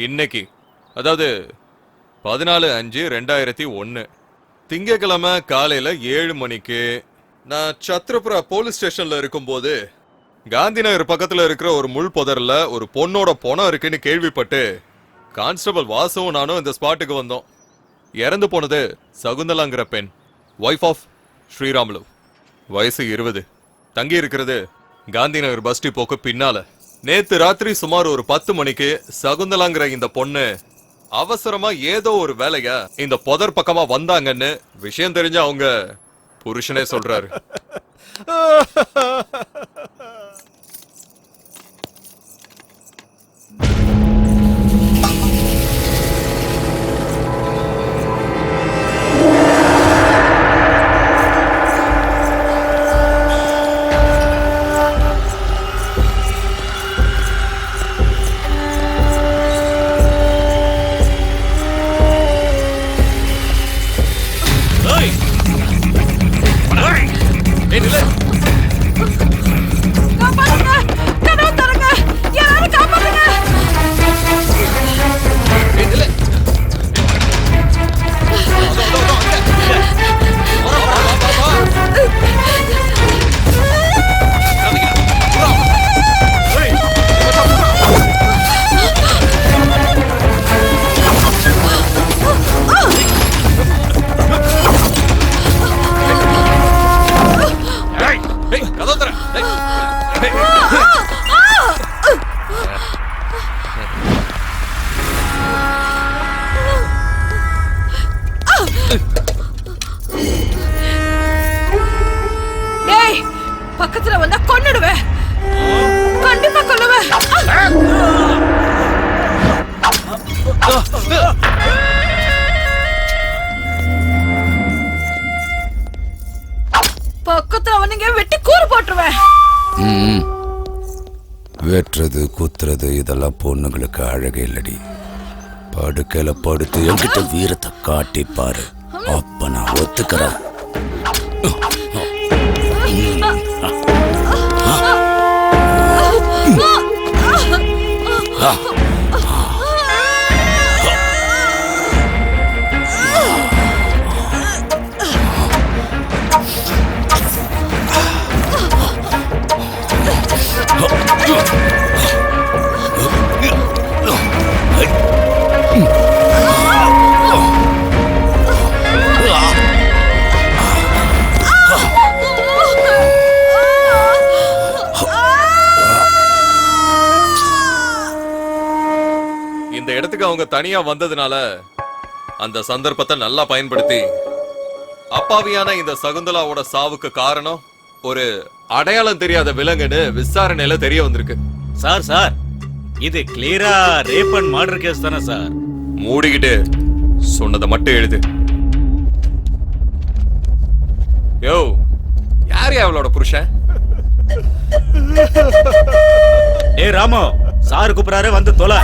இன்னைக்கு அதாவது 14/5/2001 திங்கக்கிழமை காலையில 7 மணிக்கு நான் சத்ரபுரா போலீஸ் ஸ்டேஷன்ல இருக்கும்போது காந்தி நகர் பக்கத்துல இருக்கிற ஒரு முள் புதர்ல ஒரு பொண்ணோட பொணம் இருக்குன்னு கேள்விப்பட்டு கான்ஸ்டபிள் வாசுவும் நானும் இந்த ஸ்பாட்டுக்கு வந்தோம். இறந்து போனது சகுந்தலாங்கிற பெண், ஒய்ஃப் ஆஃப் ஸ்ரீராமுலு, வயசு 20, தங்கி இருக்கிறது காந்தி நகர் பஸ் டிப்போக்கு பின்னால. நேத்து ராத்திரி சுமார் ஒரு 10 மணிக்கு சகுந்தலாங்கிற இந்த பொண்ணு அவசரமா ஏதோ ஒரு வேலையா இந்த புதர் பக்கமா வந்தாங்கன்னு விஷயம் தெரிஞ்ச அவங்க புருஷனே சொல்றாரு. பக்கத்துல வந்தா கொன்னுடுவேன், கண்டிப்பா கொல்லுவேன். பக்கத்துல வந்தீங்க வெட்டி கூறு போட்டுருவேன். வெட்டுறது குத்துறது இதெல்லாம் பொண்ணுங்களுக்கு அழகே இல்லடி. படுக்கையில படுத்து என்கிட்ட வீரத்தை காட்டி பாரு, அப்ப நான் ஒத்துக்கிறேன். இந்த இடத்துக்கு அவங்க தனியா வந்ததுனால அந்த சந்தர்ப்பத்தை நல்லா பயன்படுத்தி அப்பாவியான இந்த சகுந்தலாவோட சாவுக்கு காரணம் ஒரு அடையாளம் தெரியாத விலங்குன்னு விசாரணையில தெரிய வந்திருக்கு. சார் இது கிளியரா ரேப் அண்ட் மர்டர் கேஸ் தானே சார்? மூடிக்கிட்டு சொன்னதை மட்டும் எழுது. யோ, யார் அவளோட புருஷன்? ஏ ராமு, சார் கூப்பிடாரு, வந்து தொலை.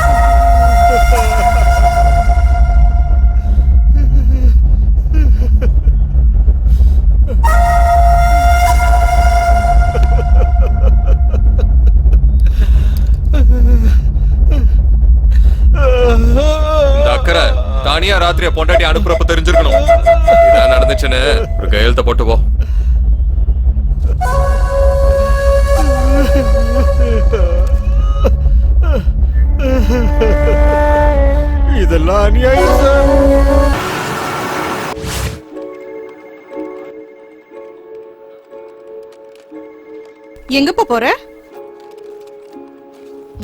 இந்த அக்கறை தானியா ராத்திரியா பொண்டாட்டி அனுப்புறப்ப தெரிஞ்சிருக்கணும். இதான் நடந்துச்சுன்னு ஒரு கையெழுத்த போட்டு போ. இதெல்லாம் அநியாயம் சார். எங்கப்பா போற?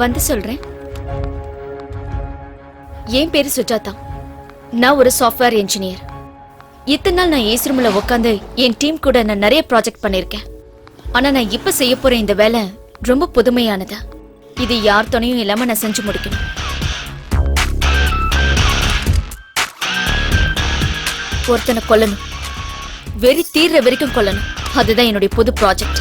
வந்து சொல்றேன். என் பேரு சுஜாதா. நான் ஒரு சாஃப்ட்வேர் இன்ஜினியர். இத்தனை நாள் நான் ஏசி ரூம்ல உட்காந்து என் டீம் கூட நான் நிறைய ப்ராஜெக்ட் பண்ணிருக்கேன். ஆனா நான் இப்ப செய்ய போற இந்த வேலை ரொம்ப புதுமையானது. இது யார் துணையும் இல்லாம நான் செஞ்சு முடிக்கணும். ஒருத்தனை கொல்லணும், வெறி தீர்ற வரைக்கும் கொல்லணும். அதுதான் என்னுடைய புது ப்ராஜெக்ட்.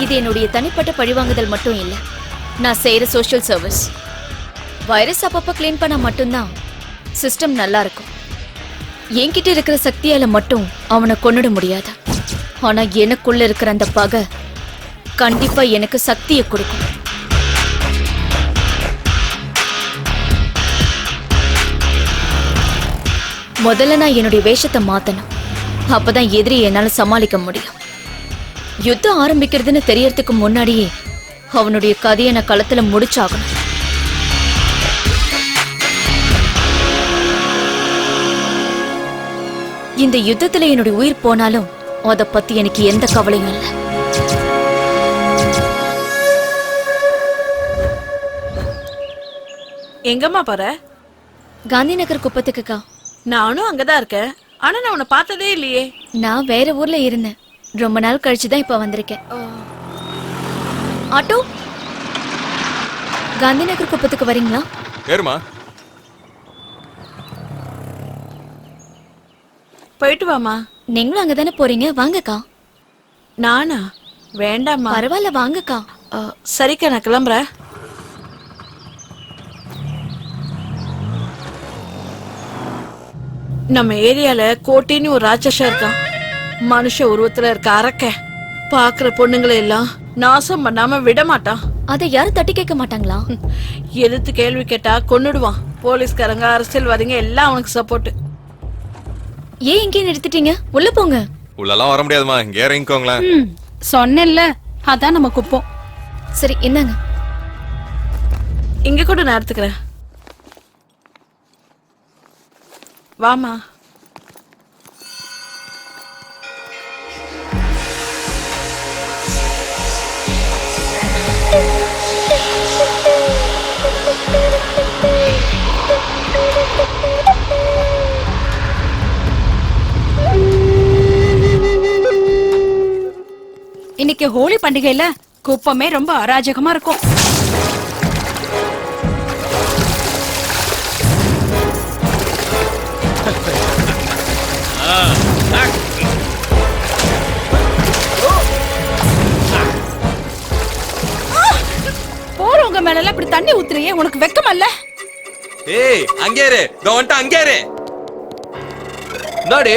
இது என்னுடைய தனிப்பட்ட பழிவாங்குதல் மட்டும் இல்ல, நான் செய்யற சோஷியல் சர்வீஸ். வைரஸ் அப்பப்ப கிளீன் பண்ண மட்டும்தான் சிஸ்டம் நல்லா இருக்கும். என்கிட்ட இருக்கிற சக்தியால மட்டும் அவனை கொன்னுட முடியாது. ஆனா எனக்குள்ள இருக்கிற அந்த பகை கண்டிப்பா எனக்கு சக்தியை கொடுக்கும். முதல்ல நான் என்னுடைய வேஷத்தை மாத்தணும். அப்பதான் எதிரி என்னால சமாளிக்க முடியும். யுத்தம் ஆரம்பிக்கிறதுன்னு தெரியறதுக்கு முன்னாடியே அவனுடைய கதையை நான் களத்துல முடிச்சாகணும். இந்த யுத்தத்துல என்னுடைய உயிர் போனாலும் அத பத்தி எனக்கு எந்த கவலையும் இல்லை. எங்கம்மா போற? காந்தி நகர் குப்பத்துக்குக்கா. நானும் அங்கதான் இருக்கேன். ஆனா நான் உன்னை பார்த்ததே இல்லையே. நான் வேற ஊர்ல இருந்தேன். ரொம்ப நாள் கழிச்சுதான் இப்ப வந்திருக்கேன். ஆட்டோ, காந்தி நகர் குப்பத்துக்கு வரீங்களா? ஏறுமா. போயிட்டு வாமா. நீங்களும் அங்கதானே போறீங்க, வாங்கக்கா. நானா? வேண்டாம்மா. பரவாயில்ல, வாங்கக்கா. சரிக்கா, நான் கிளம்புறேன். நம்ம ஏரியால கோட்டின்னு ஒரு ராட்சசம் இருக்கான். மனுஷ உருவத்துல இருக்க அரக்க. பாக்குற பொண்ணுங்களை எல்லாம் நாசம் பண்ணாம விட மாட்டான். அதை யாரும் தட்டி கேட்க மாட்டாங்களா? எதிர்த்து கேள்வி கேட்டா கொன்னுடுவான். போலீஸ்காரங்க, அரசியல்வாதிங்க எல்லாம் அவனுக்கு சப்போர்ட். ஏன் இங்கே நிறுத்திட்டீங்க? உள்ள போங்க. உள்ளெல்லாம் வர முடியாதுமா, இங்கே இறங்கிக்கோங்களேன். சொன்னேன்ல, அதான் நம்ம குப்போம். சரி, என்னங்க? இங்க கூட நான் எடுத்துக்கிறேன். வாமா. இன்னைக்கு ஹோலி பண்டிகையில குப்பமே ரொம்ப அராஜகமா இருக்கும். போறவங்க மேல எல்லாம் இப்படி தண்ணி ஊத்துறியே, உனக்கு வெக்கமா இல்ல? ஏய், அங்கே இரு. கவன்ட்ட அங்கே இரு. நாடி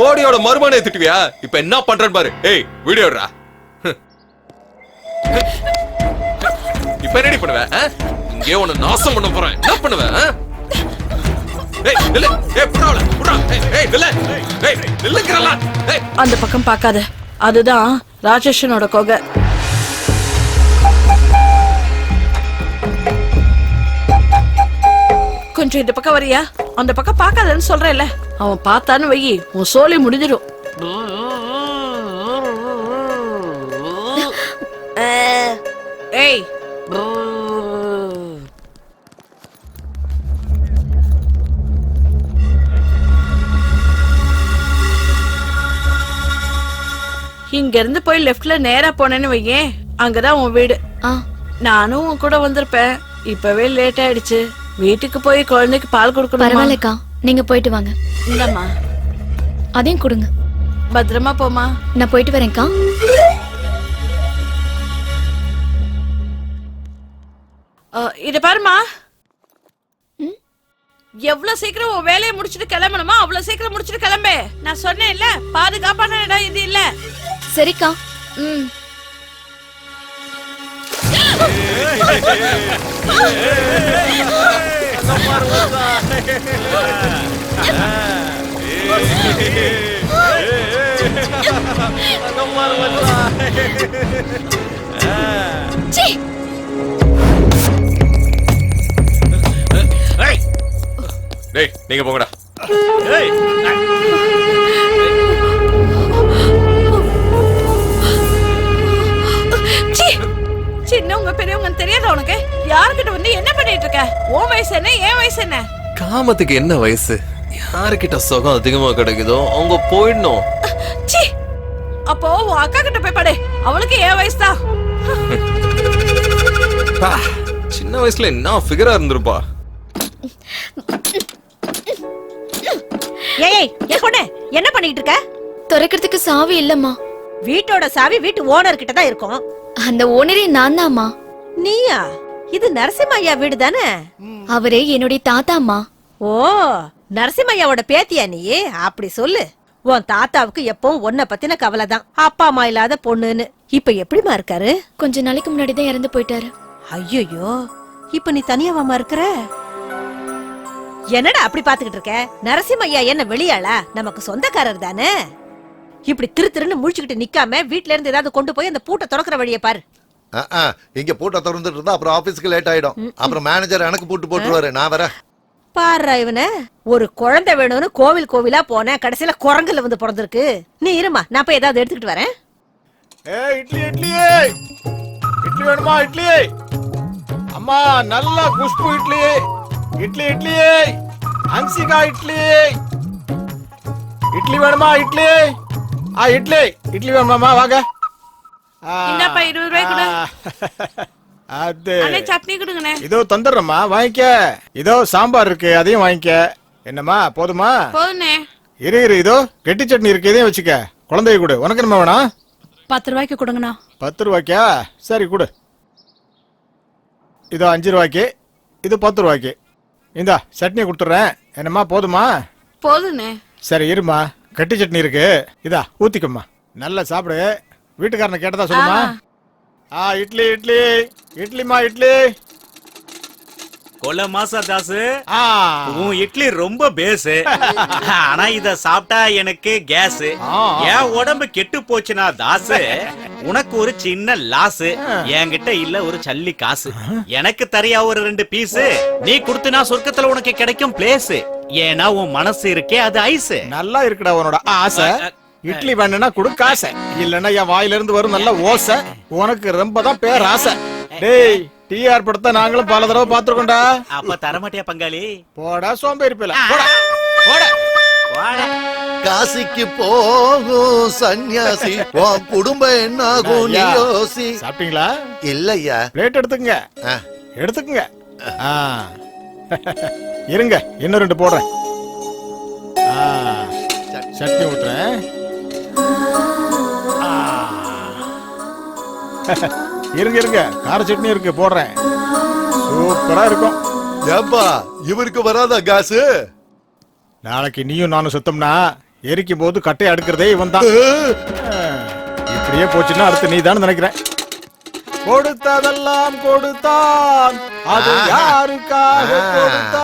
கோடியோட மருமனை திட்டுவியா? இப்ப என்ன பண்றேன்னு பாரு. ஏய், வீடியோடா. இப்ப என்னடி பண்ணுவ? இங்கே உன்னை நாசம் பண்ண போறேன். என்ன பண்ணுவ? ஏய், நில்லு. ஏய், புறாவல. புறா. ஏய், நில்லு. ஏய், நில்லுங்கறல. ஏய், அந்த பக்கம் பார்க்காத. அதுதான் ராட்சசனோட கொகை. கொஞ்சம் இந்த பக்கம் வரியா? அந்த பக்கம் பார்க்காதன்னு சொல்றேன்ல. அவன் பார்த்தான்னு வையி, உன் சோலி முடிஞ்சிடும். ஏய், இங்க இருந்து போய் லெஃப்ட்ல நேரா போனேன்னு வையேன், அங்கதான் உன் வீடு. நானும் உன் கூட வந்திருப்பேன். இப்பவே லேட் ஆயிடுச்சு. வீட்டுக்கு போய் குழந்தைக்கு பால் கொடுக்கணும். பரவாயில்லக்கா, நீங்க போயிட்டு வாங்க. இல்லம்மா, அதையும் கொடுங்க. பத்திரமா போமா. நான் போயிட்டு வரேன்க்கா. இத பாருமா, எவ்வளவு சீக்கிரம் உன் வேலையை முடிச்சிட்டு கிளம்பணுமா அவ்வளவு சீக்கிரம் முடிச்சிட்டு கிளம்பு. நான் சொன்னேன் இல்ல, பாதுகாப்பான இடம் இது இல்ல. சரிக்கா. டேய், நீங்க போங்கடா. சின்னவங்க பெரியவங்க தெரியாத உனக்கு? யாருக்கிட்ட வந்து என்ன பண்ணிட்டு இருக்க? உன் வயசு என்ன, என் வயசு என்ன? காமத்துக்கு என்ன வயசு? யாருக்கிட்ட சுகம் அதிகமா கிடைக்குதோ அவங்க போயிடணும். அப்போ உன் அக்கா கிட்ட போய் படு. அவளுக்கு என் வயசு தான். சின்ன வயசுல என்ன ஃபிகரா இருந்திருப்பா. ஏய், ஏ பொண்ணே, என்ன பண்ணிட்டு இருக்க? திறக்கிறதுக்கு சாவி இல்லம்மா. வீட்டோட சாவி வீட்டு ஓனர் கிட்ட தான் இருக்கும். அந்த ஓனரே நான் தான்மா. நீயா? இது நரசிம்மா ஐயா வீடு தானே? அவரே என்னுடைய தாத்தாம்மா. ஓ, நரசிம்மையாவோட பேத்தியா நீ? அப்படி சொல்லு. உன் தாத்தாவுக்கு எப்பவும் உன்னை பத்தின கவலைதான், அப்பா அம்மா இல்லாத பொண்ணுன்னு. இப்ப எப்படிமா இருக்காரு? கொஞ்ச நாளைக்கு முன்னாடி தான் இறந்து போயிட்டாரு. ஐயோ, இப்ப நீ தனியாவாமா இருக்கிற? என்னடா அப்படி பாத்துக்கிட்டு இருக்க? நரசிம்மையா என்ன வெளியாளா? நமக்கு சொந்தக்காரர் தானே. இப்படி திருன்னு முழிச்சுக்கிட்டு நிக்காம வீட்ல இருந்து ஏதாவது கொண்டு போய் அந்த பூட்டை திறக்கிற வழியை பாரு. இங்க பூட்டை திறந்துட்டு இருந்தா அப்புறம் ஆபீஸ்க்கு லேட் ஆயிடும். அப்புறம் மேனேஜர் எனக்கு பூட்டு போட்டுருவாரு. நான் வரேன். பாரு இவன, ஒரு குழந்தை வேணும்னு கோவிலா போனேன், கடைசியில குரங்குல வந்து பிறந்திருக்கு. நீ இருமா, நான் போய் ஏதாவது எடுத்துக்கிட்டு வரேன். இட்லி இட்லி இட்லி வேணுமா? இட்லி அம்மா, நல்ல குஷ்பு இட்லி. இட்லி இட்லி ஹன்சிகா இட்லி. இட்லி வேணுமா? இட்லி இட்லி இட்லி வேணுமாமா? வாங்க. இந்தாப்பா 20 ரூபாய் கொடு. அது அண்ணே சட்னி கொடுங்கண்ணே. இதோ தந்துடுறேம்மா, வாங்கிக்க. இதோ சாம்பார் இருக்கு, அதையும் வாங்கிக்க. என்னம்மா, போதுமா? போதுண்ணே. இரு இதோ கெட்டி சட்னி இருக்கு, இதையும் வச்சுக்க. குழந்தைய கொடு. உனக்கு என்ன வேணும்? 10 ரூபாய்க்கு கொடுங்கண்ணா. 10 ரூபாய்க்கா? சரி கொடு. இதோ 5 ரூபாய்க்கு, இது 10 ரூபாய்க்கு. இந்தா சட்னி கொடுத்துட்றேன். என்னம்மா, போதுமா? போதுண்ணே. சரி இருமா, கட்டி சட்னி இருக்கு, இதா ஊத்திக்கம்மா. நல்லா சாப்பிடு. வீட்டுக்காரனை கேட்டதா சொல்லுமா? இட்லி இட்லி இட்லிமா இட்லி. கொல்ல மாசா தாசு, ஆ உன் இட்லி ரொம்ப பேஸ். ஆனா இத சாப்பிட்டா எனக்கு கேஸ். என் உடம்பு கெட்டு போச்சுனா தாசு, உனக்கு ஒரு சின்ன லாஸ். என்கிட்ட இல்ல ஒரு சல்லி காசு. எனக்கு தரியா ஒரு 2 பீஸ். நீ குடுத்துனா சொர்க்கத்துல உனக்கு கிடைக்கும் பிளேஸ். ஏன்னா உன் மனசு இருக்கே அது ஐஸ். நல்லா இருக்குடா உன்னோட ஆசை. இட்லி வேணும்னா குடு காசை, இல்லன்னா என் வாயில இருந்து வரும் நல்ல ஓசை. உனக்கு ரொம்ப தான் பேர் ஆசை. டேய், டிஆர் படத்தை நாங்களும் பல தடவை பாத்துருக்கோம்டா. அப்ப தரமாட்டியா பங்காளி? போடா சோம்பேறி பேல, போடா போடா. காசிக்கு போகும் சன்னியாசி, உன் குடும்பம் என்னாகும் நீ யோசி. சாப்பிட்டீங்களா? இல்லையா. பிளேட் எடுத்துக்கங்க, எடுத்துக்கங்க. இருங்க, இன்னும் 2 போடுறேன். சட்னி ஊத்துறேன். இருங்க, கார சட்னி இருக்கு, போடுறேன். சூப்பரா இருக்கும். ஏப்பா, இவருக்கு வராதா காசு? நாளைக்கு நீயும் நானும் சுத்தம்னா எரிக்கும் போது கட்டையை அடுக்கிறதே இவன் தான். இப்படியே போச்சுன்னா அடுத்து நீ தான் நினைக்கிறேன். கொடுத்ததெல்லாம் கொடுத்தான், அது யாருக்காக கொடுத்தான்?